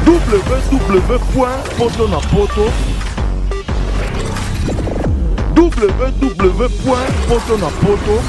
www.potonapoto www.potonapoto.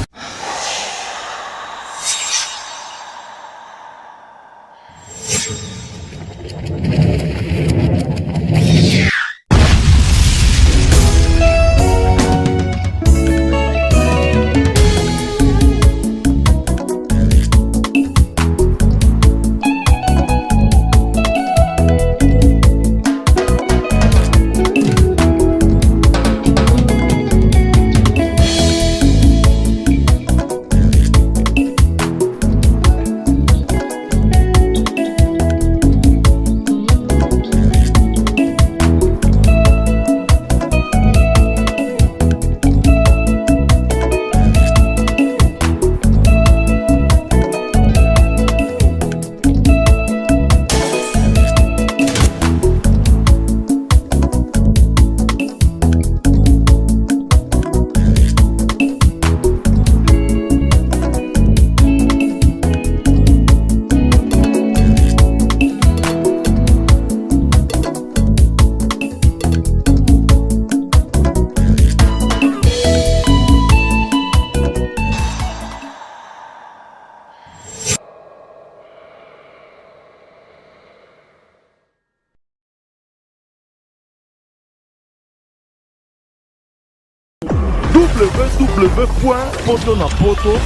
www.potonapoto.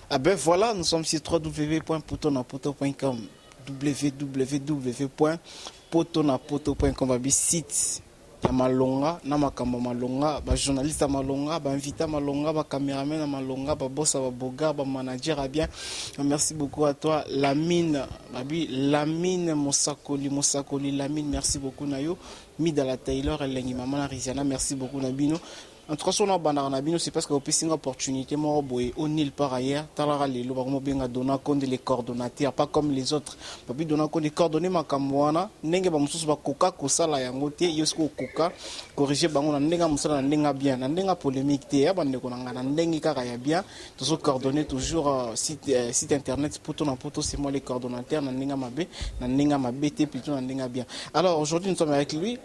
Ah ben voilà, nous sommes sur www.potonapoto.com, www.potonapoto.com, site ya malonga na makambo malonga, ba journaliste malonga, ba invité malonga, ba caméraman malonga, ba boss ba boga, ba manager bien. Merci beaucoup à toi Lamine, babi Lamine Mosakoli Lamine, merci beaucoup Nayo, Midala Taylor Elengi Maman Riziana, merci beaucoup Nabino. En tout cas, si on a banana, c'est parce que vous avez une opportunité, on nul par ailleurs, talara lelo, on bien donner compte les coordonnateurs, pas comme les autres. Papi donner compte les coordonnées, ma kamwana, n'engue ba mususu ba koka kosala yangote, yosko koka, corriger bango, n'enga musala n'enga bien, n'enga polémique te, bande konanga n'enga kara bien, tous coordonnées toujours site internet, poto na poto, c'est moi les coordonnateurs, n'enga mabe, te plutôt n'enga bien. Alors aujourd'hui nous sommes avec lui,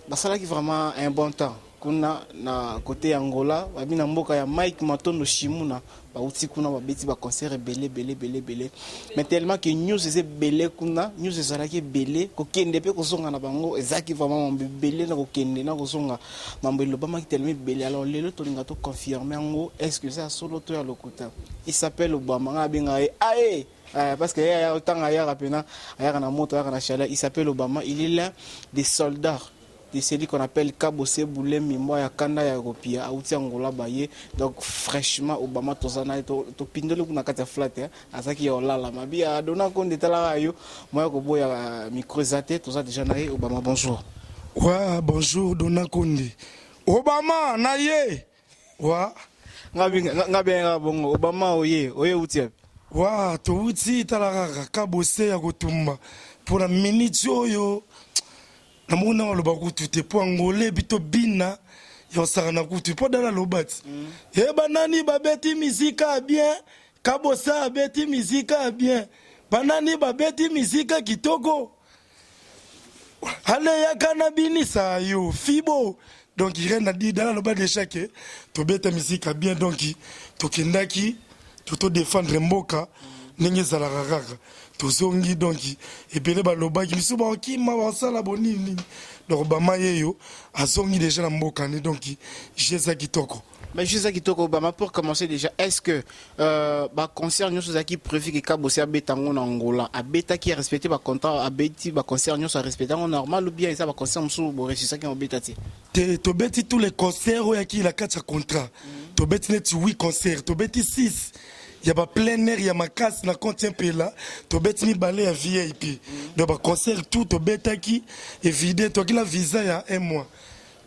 bah ça là qui vraiment un bon temps. Kuna na côté Angola babina mboka ya Mike Matondo Shimuna ba uti kuna ba beti ba concert belé mais tellement que news est belé kuna news ezalaki belé ko kende pe ko songa na bango ezaki vraiment belé na ko kende na ko songa mambo lo bama tellement belé alors lelo to linga to confirmer ngo est-ce que ça solo to ya lokuta il s'appelle Obama ngabinga aé parce que ya autant aya rapena aya na moto aya na chala il s'appelle Obama, il est l'un des soldats de celui qu'on appelle Kabose Boulem Mimoa ya Kanda ya Europia auti Angola baye donc fraîchement Obama tozana to pindole kuna kata flat azaki ya olala mabi a dona konde tala yo moya ko boya micro zate toza déjà naé Obama bonjour. Ouais bonjour dona konde Obama na ye wa ngabe bongo Obama oye uti wa to uti tala Kabose ya kotumba pour la minute yo na mona waloba kutu te po angolais bito bina yo sarana kutu po dala lobati banani babeti mizika bien Kabosa beti mizika bien banani babeti mizika kitoko ale ya kanabini sa yo fibo donc il a dit dans le bas de chaque to beta mizika bien donc to kendaki to défendre mboka nenge zala rara tozongi donc ebele baloba ki biso ba kima basala bonini donc Obama yeyo azongi déjà na mboka ne donc jeza kitoko. Mais juste kitoko Obama pour commencer déjà est-ce que ba concert nous qui prévu que Kabose abetango na Angola abeta qui respecter ba contrat abeti ba concert nous respecter normal ou bien ça ba concert musu bo réussir ça qui obetati to beti tous les concerts où qui la 4 contrat to beti net 8 concerts to beti 6. Il y a pas plein air, il y a ma casse, na contient là. Tu bête mi balai à VIP. Donc, concert tout, tu bête qui est vidé. Tu as la visa il y a un mois.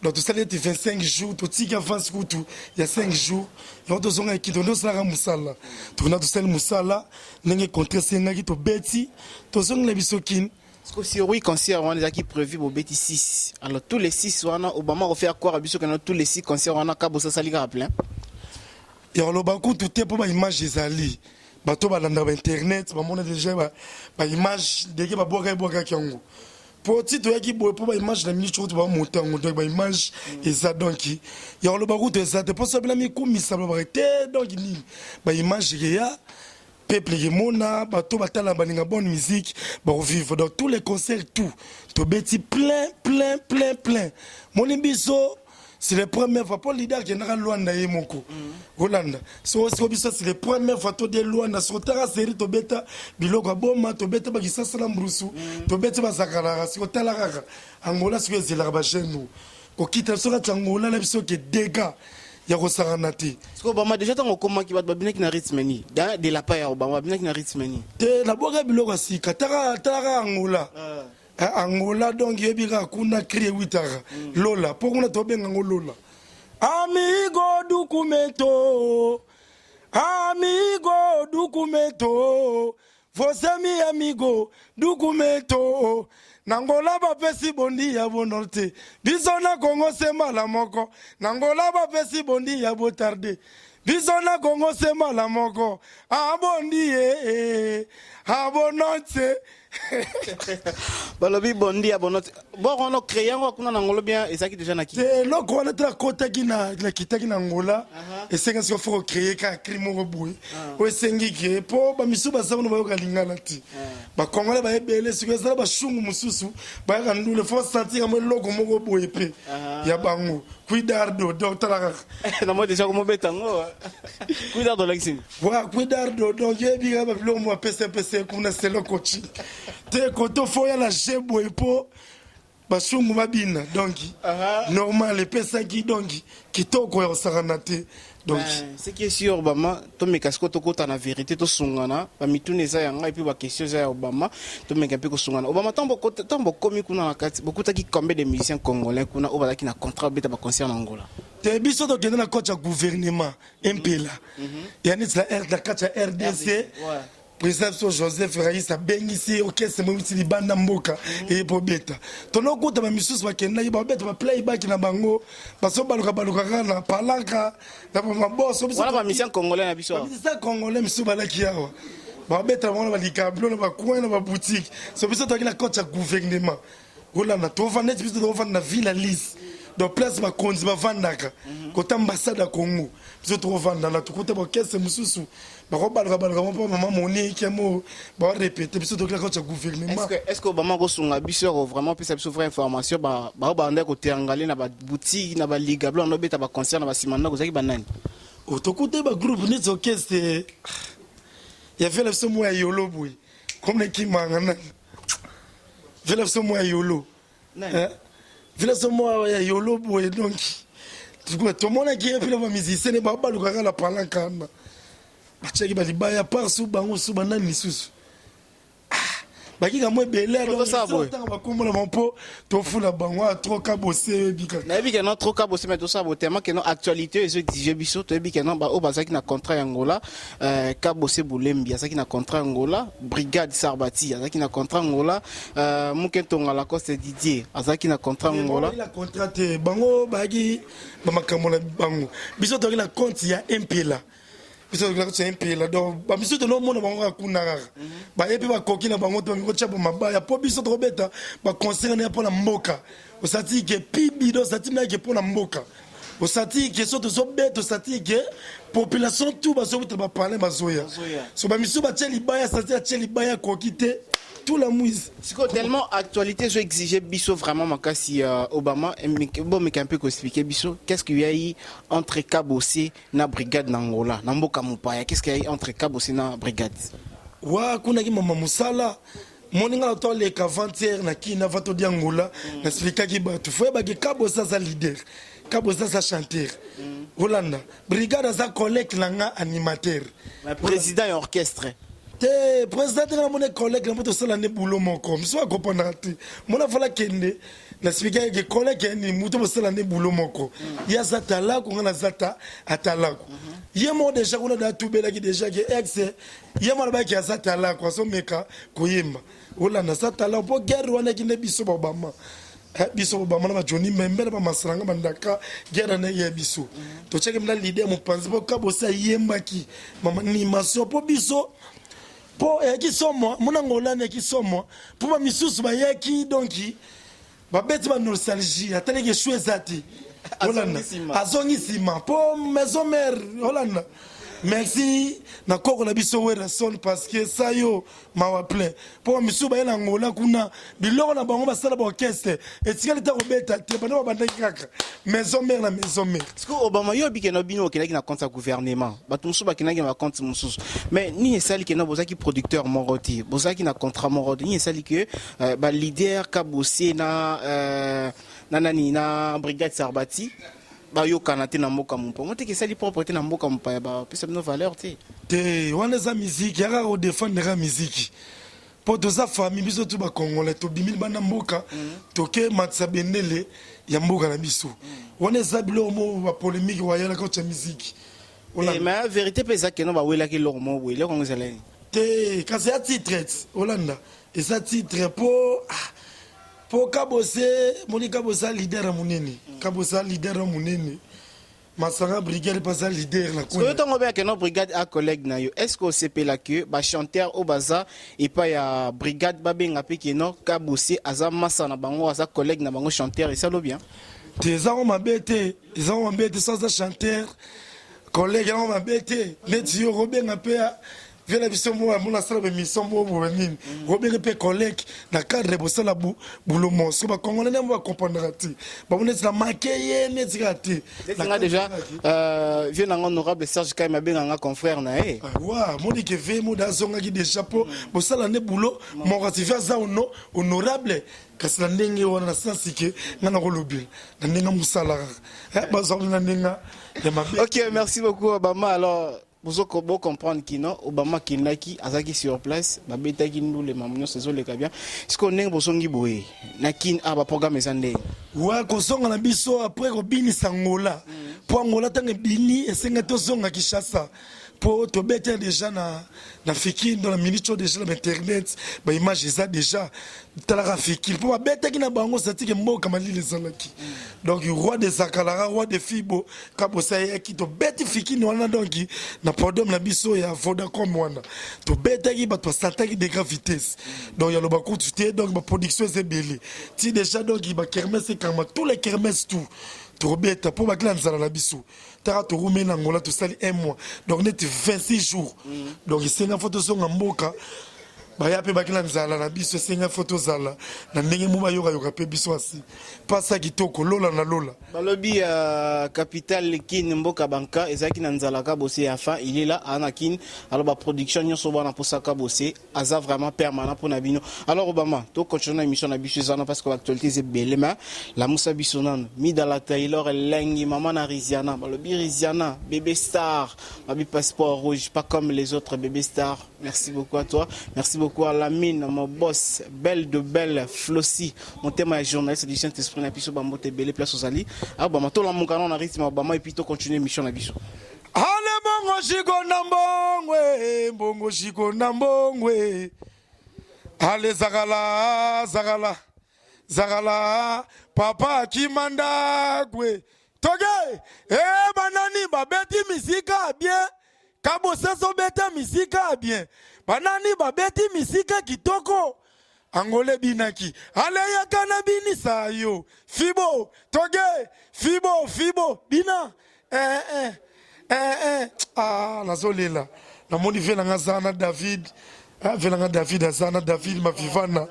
Donc, tout ça, il y a 25 jours. Tu as avance tout. Il y a 5 jours. Et on te zonga qui donne ça à Moussala. Tu as tout ça, Moussala. N'est-ce contre c'est qui tu bête. Tu zonga les bisokin. Parce que si oui, concert, on a qui prévu pour bêtis 6. Alors, tous les 6, on a Obama offert quoi à Bissot que tous les 6 concerts, on a Kabosa Saliga à plein. Et on l'a beaucoup tout est pour ma image ezali bato balanda ba internet bamona déjà ba image ndenge babwaka yango po ti toyaki boye po ba image na minute oyo bamonta yango donc ba image eza donc ya koloba kutu eza te mposo bila mikumisa babaka te donc nini ba image eya peuple yemona bato batala baninga bonne musique barevivre donc tous les concerts tout tobeti plein moni biso c'est la première fois pour leader qui n'a Luanda et Moko. Holanda. So c'est la première fois to de Luanda so tara série to beta biloga boma to beta bagisa salambrusu to beta bazakara so talara Angola so ezela ba genu. Ko kita so Angola la biso ke dégâts ya ko saranati. Parce que Obama déjà tant comment qui va babina qui na rythme ni. De la paille Obama babina qui na rythme ni. Te la boga biloga si katara Angola. Angola donc yebira kuna kriye witara lola pokuna tobenga ngolola amigo documento vos amis amigo documento nangola bapesi bondi ya bonorte biso na Congo sema la moko nangola bapesi bondi ya botarde biso na Congo sema la moko abondi abonote balobi bondi abonote bon on a créé on kuna ngolo bien et ça qui déjà na ki c'est le quoi na tra kota ki na kitaki na ngola et c'est que faut créer ka crime roboué o sengi ke po ba misuba sa no ba yoka lingana ti ba kongola ba ebele siko za ba shungu mususu ba ka ndule faut sentir mo logo moko boye pe ya bango cuidado docteur na mo déjà comme betango cuidado lexi wa cuidado donc yebi ba lo mo pc kuna c'est le coaching te koto foya la jebo epo basungu babina donc normal epesa ki donc kitoko ya saranate donc ce qui est sûr Obama to mekasko to kota na vérité to sungana ba mitune za yanga et puis ba question za Obama to meka pe ko sungana Obama tambo komi kuna na kati bokuta ki combien de musiciens congolais kuna obala ki na contrat beta ba concert na Angola te biso to kende na coach ya gouvernement MPLA yani la RDC Président Joseph Raïs Bengisi orchestre mwiti libanda mboka et pobeta tono kuta ba misusu bakenda ba beta ba playback na bango baso baluka na palaka na ba boss wala ba mission congolais na biso ça congolais misusu balaki yawa ba beta ba na likablo na ba coin na ba boutique so biso to kila coach ya gouvernement wala na to vanda biso to vanda na ville lisse donc place ba konzi ba vandaka kota ambassade ya Congo biso to vanda na tukuta ba orchestre misusu maman Monique mo ba répéter biso to kila gouvernement est-ce que Obama ko sunga biso vraiment puis ça biso vraie information ba ndeko côté angalé na ba boutique na ba liga blanc no beta ba concert na ba simanda ko zaki banani o to côté ba groupe ni orchestre ya fait le somo ya yolo boy comme qui mangana fait le somo ya yolo fait le somo ya yolo boy donc tout le monde qui est puis le musicien ba baluka la palanka bachaki balibaya par sous bango sous banani lisusu bakika mo belé donc ça va comme le mampo to fula bango trop kabosé bika na bika non trop kabosé mais tout ça tellement que non actualité les exige biso to bika non ba o bazaki na contrat Angola kabosé bulembi azaki na contrat Angola brigade Sarbati azaki na contrat Angola mukentonga la coste Didier azaki na contrat Angola il a contraté bango bagi ba makamona bango biso to la compte ya MPLA biso c'est un pays là donc ba biso de no mona bango akuna ba epi ba kokina bango to ngo chapa mabaya po biso to beta ba concerne pour la mboka osati ke pibi do sati na ke pour la mboka osati ke so to so beta osati ke population tout ba so ba parler ba zoya so ba miso ba tcheli baya sati a tcheli baya kokite tout la mouise c'est tellement actualité je exigeais biso vraiment makasi Obama bon mais un peu expliquer biso qu'est-ce qu'il y a eu entre Kabosé na brigade n'Angola na mboka mopaya qu'est-ce qu'il y a eu entre Kabosé na brigade wa kuna ki mama musala moninga la to le avant-hier na ki na vato di Angola na expliquer ki ba tu faut ba ki Kabosé za leader Kabosé za chanteur Holanda brigade za collègue langa animateur président et orchestre te président de mon collègue na moto sala ne boulot moko mso comprendre te mona fala kende na speaker ke collègue ni moto sala ne boulot moko ya zata la ko ngana zata atala ko ye mo déjà kuna da tubela ki déjà ke ex ye mo ba ki zata la ko so meka ko yemba ola na zata la po guerre wana ki ne biso ba bama biso bamana ba Johnny Membe ba masranga bandaka gera na ye biso to cheke mna leader mo panzi po kabosa yembaki mama animation po biso po ki somo muna ngolane ki somo po ba misusu ba yaki donki ba beti ba nostalgie atane ke chouezati Holanda azongi sima po maison mère Holanda. Merci na koko na biso wera son parce que ça yo mawa plein pour misu ba na ngola kuna biloko na bango basala ba orchestre et tika leta ko beta te bana ba bandaki kaka maison mère na maison mère parce que Obama yo bikena bino kelaki na compte gouvernement bato musu ba kenaki na compte mususu mais ni esali kena bozaki producteur moroti bozaki na contrat moroti ni esali que ba leader kabosé na nani na brigade Sarbati ba yo kanate na mboka mpo mote ke sali propreté na mboka mpa ba pesa no valeur te wana za musique yaka ko défendre la musique pour doza famille biso tu ba congolais to bimil bana mboka to ke matsa benele ya mboka na biso wana za bilo mo ba polémique wa yala ko cha musique mais vérité pesa ke no ba wela ke lo mo wela ko ngizalani te kasi ya titre Holanda et ça titre pour kabose moni kabosa leader a munene kabosa leader a munene masanga brigade pas leader la ko yo tongo be ke no brigade a collègue na yo est-ce que c'est la que ba chanteur au baza et pas ya brigade ba benga pe ke no kabose aza masa na bango aza collègue na bango chanteur et ça lo bien des ans mabete sans chanteur collègue on mabete net yo robenga pe vela biso mo mona sala be mission mo benini robere pe collègue na cadre bo sala boulot mo so ba congolais ne ba comprendre ti ba mona sala makeye ne tikati nga déjà vieux na honorable Serge Kaima benga confrère na wa mo di ke ve mo da zonga ki déjà po bo sala ne boulot mo ratifier za honorable kasi na ndenge wana na sensi ke ngana ko lobile na ndenge musala ba zo na ndenge ya mabe. OK, merci beaucoup Obama. Alors vous pouvez comprendre qu'il non Obama qui naki azaki sur place ba betaki nous les mamunyo saison le kabia est-ce qu'on est bosongi boye nakin aba programme ezande wa ko songa na biso après ko bini sangola po angola tange bini esenga to zonga Kinshasa po to bete déjà na fiki dans la minute déjà na internet ba image ça déjà tala fiki po ba bete ki na bango satike mboka malile zalaki donc roi des akalara roi des fibo kabosa ki to bete fiki ni wana donc na podium na biso ya Vodacom wana to bete ki ba to sataki de grande vitesse donc ya lo ba kututé donc ba production c'est belé ti déjà donc ba kermesse kama tous les kermesses tout Robeta pour ma clan zala la biso tara to rumena ngola to sali 1 mois donc net 26 jours donc c'est une photo son mboka ba ya pe ba clan zala la biso c'est une photo zala na ndenge mu ba yoka pe biso asi pasa kitoko lola na lola balobi capital kin mboka banka ezaki na nzala ka bosé enfin il est là anakin alors ba production nyo so bana pour ça ka bosé aza vraiment permanent pour nabino alors Obama to continuer émission na biso zana parce que l'actualité c'est belle mais la musa biso nan mi dans la Taylor lengi maman na Riziana balobi Riziana bébé star mabi passeport rouge pas comme les autres bébé stars. Merci beaucoup à toi, merci beaucoup à Lamine mon boss belle de belle Flossi mon thème est journaliste du Saint-Esprit na biso ba moté belle place aux ali ah Obama to la mon canon na rythme Obama et puis to continuer émission na biso ale bongo shiko na mbongwe bongo shiko na mbongwe ale zagala papa kimanda kwe toge banani babeti misika bien kabose so beta misika bien banani babeti misika kitoko angole binaki ale yakana bini sayo fibo toge fibo bina nazolela namoni vela ngazana David velanga David azana David mavivana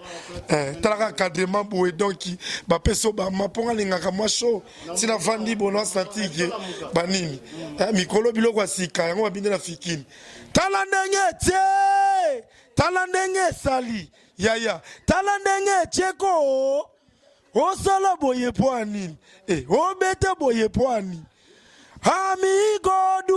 talaka kadema boye donc ba peso ba maponga lingaka mwa show sina vandi bono santike banini mikolo biloko asika yango babindela fikini tala ndenge sali yaya tala ndenge cheko osala boye poani obete boye poani amigo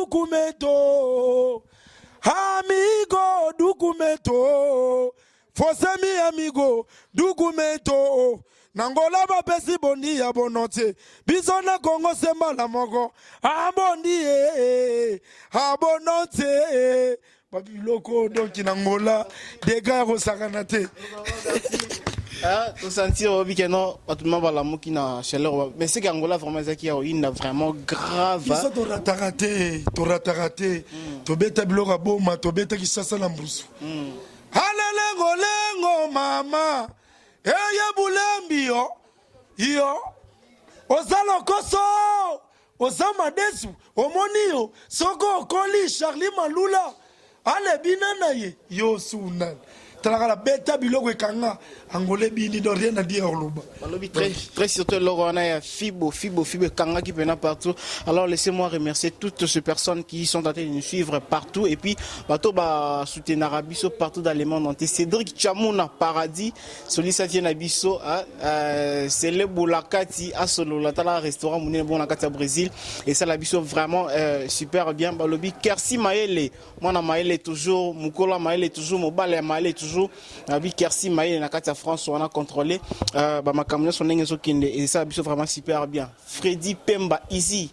documento fosemi amigo documento nangola bapesi bondi ya bonote biso na Kongo semba la moko abondi abonote babiloko donc nangola dega ko sakana te Ah, tu sentir au week-end, pas tout le monde va la mouki na chaleur. Mais c'est qu'Angola vraiment c'est qu'il y a une vraiment grave. Biso to raté. To beta biloko boma, to beta kisasa na mbusu. Halelengo lengo mama. Eye bulembi yo. Ozalo koso. Osama desu, omonio, soko okoli, Charlie Malula, ale binana ye, yo sunan. La bêta biloko ekanga angolais bini do rien à dire au loba. Très surtout Lorona Fibo Kanga qui vient partout. Alors laissez-moi remercier toutes ces personnes qui sont en train de nous suivre partout et puis bateau ba soutenir Abisso partout dans le monde entier. Cédric Chamouna Paradis, celui ça vient Abisso c'est le Boulakati à Solo la restaurant Moune bon à Brésil et ça l'Abisso vraiment super bien balobi Kersi Maele, moi na Maele toujours, Mukola Maele toujours, Mobale Maele toujours. Abi Kersi Maï na Katia France on a contrôlé ma camion son et ça vraiment super bien. Freddy Pemba Easy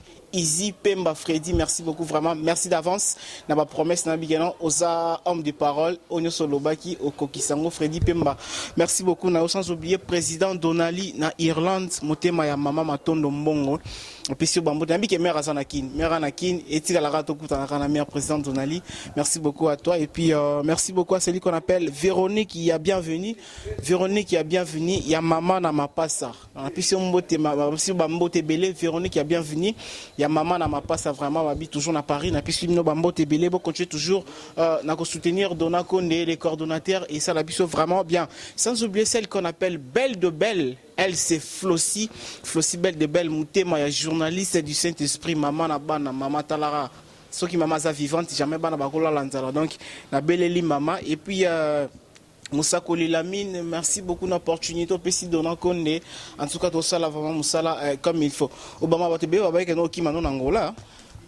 Pemba Freddy, merci beaucoup vraiment, merci d'avance. Na ba promesse na bigano oza homme de parole onyo solobaki au Kokisango Freddy Pemba. Merci beaucoup na sans oublier président Donali na Irlande motema ya mama Matondo Mbongo. Puis bambo tambi ke mère Anakin et tira la rato kuta na mère président Donali. Merci beaucoup à toi et puis merci beaucoup à celui qu'on appelle Véronique qui a bienvenue. Il y a maman na mapasa. Puis si bambo te belé Véronique qui a bienvenue. Il y a maman na mapasa vraiment habite toujours à Paris. Na puis si no bambo te belé continuer toujours na ko soutenir Dona Konde les coordonnateurs et ça la biso vraiment bien. Sans oublier celle qu'on appelle Belle de Belle. Elle c'est Flossi Belle de Belle Moutema, il y a journaliste du Saint-Esprit, maman na bana, maman Talara. Ceux qui maman sa vivante, jamais bana bakola lanzala. Donc la belle Eli maman et puis Moussa Kolilamine, merci beaucoup d'opportunité. Pessi Dona Konde. En tout cas, tout ça là vraiment Moussa comme il faut. Obama va te béo avec un okima non Angola.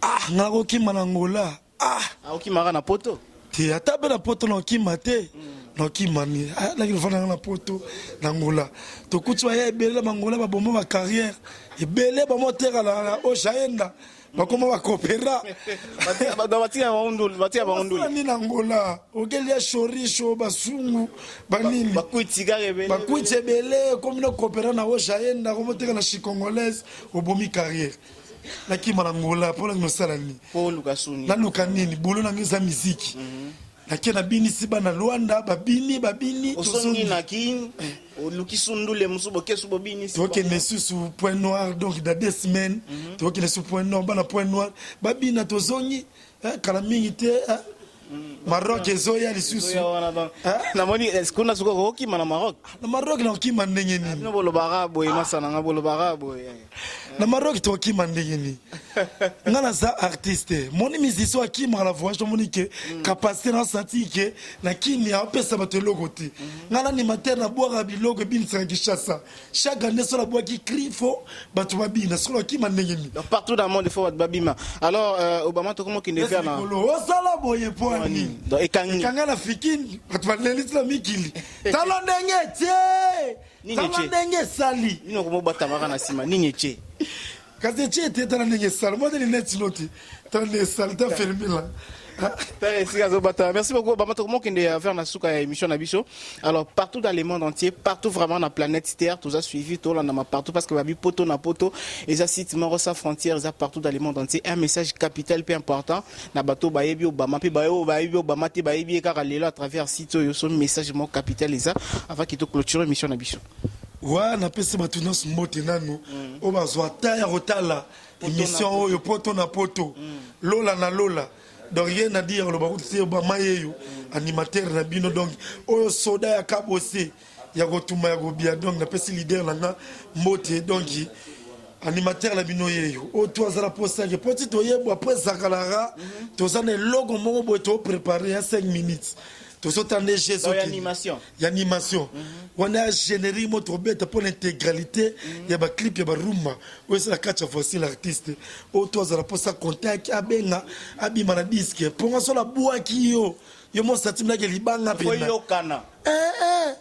Ah, na okima Angola. Ah, okima na poto. Ti atabe na poto na okima te. Na okima ni. Ah, la kilofana na poto na Angola. To kutwa ya ebele Angola ba bomba ba carrière. Ebele ba motera la Ojaenda. Bakoma bakopera batia baundul ni Angola okelia shorisho basungu banini bakuiti ebele comme no kopera na Ojaenda comme teka na chicongolaise obomi carrière na kima na Angola pour la nosala ni na lukanini bolo na ngeza muziki na kena bini siba na Luanda babini osongi na kin Lukisundule musubo kesu bobini si ok ne sous point noir donc dans 2 semaines ok ne sous point noir bana point noir babina tozongi kala mingi te Maroc ezoya lisusu na moni est-ce qu'on a suko hoki na Maroc na okima ndenge nini no bolo barabo masana nga bolo barabo na Maroc to okima ndenge nini ngana za artiste moni musicien akima la voix to moni ke capacité na senti ke na kini a pesa bato logote ngana ni mater na boire bilogo bin Kinshasa chaque année sur la bois qui crie faux bato babina sur okima ndenge nini partout dans le monde il faut babima alors Obama to comment qui ne faire na osala boye point do ekanga na fikini bato balelisa mikili tala ndenge tie tala ndenge sali nino ko mobata maka na sima nini che kasi tie te tala ndenge sali moi de net noti tala ndenge sali ta fermé là. Merci beaucoup. Alors partout dans le monde entier, partout vraiment dans la planète Terre, tout ça suivi, tout là partout parce que babi poto na poto, et ça site moro sans frontières, ça partout dans le monde entier. Un message capital peu important. Na bato baebi Obama, puis baebi Obama, te baebi car à travers site yo son message mon capital ça avant qu'il te clôture émission na biso. Ouais, na pesi batunos mbote nanu. O bazwa ta ya rotala émission oyo poto na poto. Lola na lola. Donc rien à dire le baroute c'est Obama yeyo animateur na bino donc oyo soda ya kabose ya gotuma ya gobia donc na pesi leader langa mbote donc animateur la bino yeyo o toi za la poste que petit oyebo après zakalara to za ne logo mo bo to préparer à 5 minutes to s'attendre Jésus animation on a généré notre bête pour l'intégralité il y a ba clip il y a ba rumba où c'est la catch facile l'artiste o toi za la poste contact abenga abima na disque pour nga la bois qui yo mo satim na ke libanga pe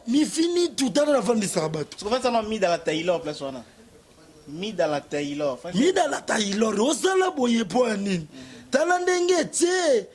mi fini tout à la fin de sabat parce que ça m'a mis dans la Taylor place wana mis dans la Taylor o sala boye po nini tala ndenge tie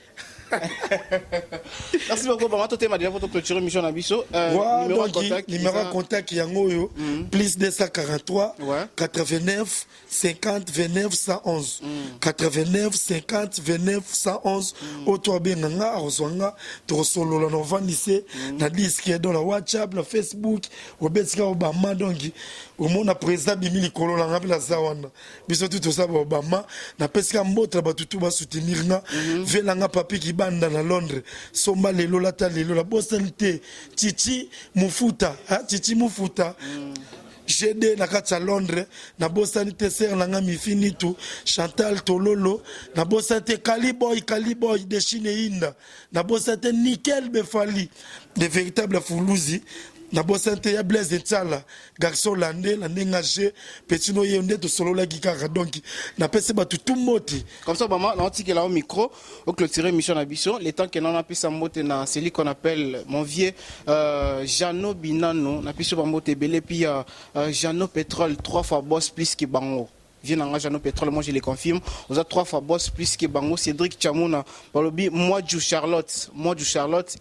Merci beaucoup. Obama, toi, tu m'as déjà pour clôturer mission Nabiso. Numéro de contact Yangoyo, plus 243 89 50 29 111. 89 50 29 111. Auto Benanga, Roswanga, Torosolo, la Novanisse, na disque dans la WhatsApp, la Facebook, Obetka Obama, donc, au monde à présent, Bimili Kolo, la Rabla Zawana. Biso tout ça, Obama, na Pesca Motra, Batutu, va soutenir, Velanga Papi qui bande dans Londres, Somba Lelo, la Talelo, la Bossanité, Titi Mufuta, Titi Mufuta. GD na kati ya Londres na bosani te ser nanga mifini tu Chantal Tololo na bosani te Kaliboy de Chine Inda na bosani te Nickel Befali de véritable Foulouzi na bosani te ya Blaise Etiala garçon landais la nengagé petino yende to solo la gikaka donc na pese batu tout moti comme ça maman na tiki là au micro au clôturer mission Nabiso les temps que non a pu sa mote na celui qu'on appelle mon vieux Jano Binano na pu so mote belé puis Jano Pétrole 3 fois boss plus que Bango vient en Jano Pétrole moi je les confirme vous a 3 fois boss plus que Bango Cédric Chamouna Balobi moi du Charlotte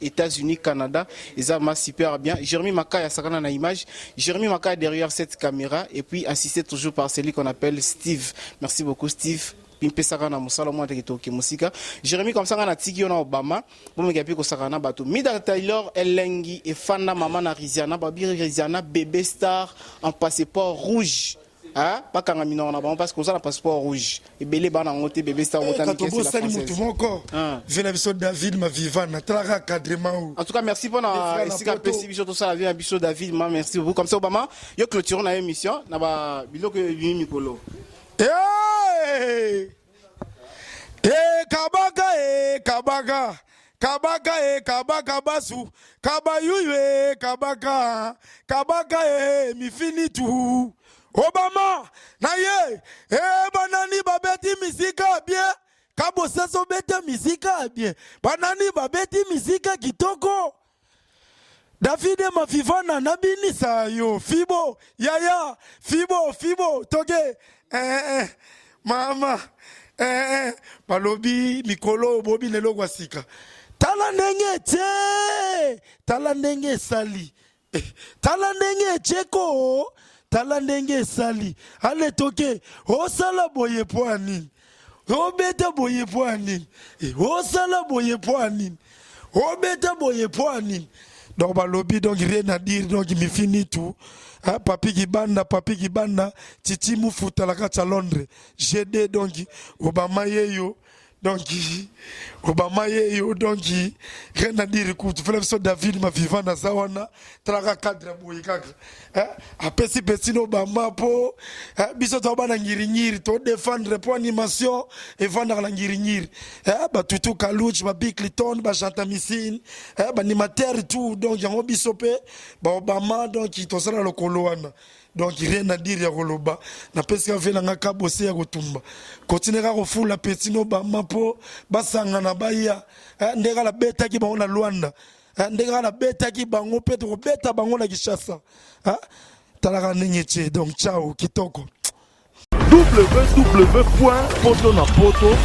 États-Unis Canada et ça m'a super bien Jérémy Makaya sakana na image Jérémy Makaya derrière cette caméra et puis assisté toujours par celui qu'on appelle Steve merci beaucoup Steve Pimpe sakana musala moi de musika Jérémy comme ça na tiki on Obama bon me gapi ko sakana bato Mida Taylor Elengi et Fana Mama na Riziana Babi Riziana bébé star en passeport rouge. Ah, pas quand on a parce qu'on a un passeport rouge. Et belé ban en côté bébé star quand on bosse ça nous encore. Venez avec David ma vivant na tra cadrement. En tout cas merci pour na ici ka pesi biso tout ça la vie biso David ma merci beaucoup comme ça Obama yo clôturons na émission na ba biloko bi mikolo. Kabaka basu kabayuye kabaka mi fini tout Obama na ye banani babeti misika bien kabo saso bete misika bien banani babeti misika kitoko David mafivana nabini sayo fibo yaya fibo toge mama balobi mikolo bobi lelo kwasika tala ndenge sali tala ndenge cheko tala ndenge sali ale toke osala boye poani obeta boye poani osala boye poani obeta boye poani donc balobi donc rien à dire donc mi fini tout papi kibanda titi mufuta la kati ya Londres GD donc Obama yeyo donc rien à dire écoute frère so David ma vivant na zawana traka cadre boy kaka apesi petino Obama po biso to bana ngirinyiri to défendre pour animation et vendre la ngirinyiri ba tutu kalouch ba big Clinton ba Janta Missine ba animateur tout donc yango biso pe ba Obama donc to sala lokolo wana donc rien à dire ya koloba na pesi ka vela ngaka bosse ya kotumba continuera ko fula petino Obama po basanga na baya ndeka la beta ki bango na Luanda ndeka la beta ki bango pe to beta bango na Kishasa talaka nyenyeche donc ciao kitoko www.potonapoto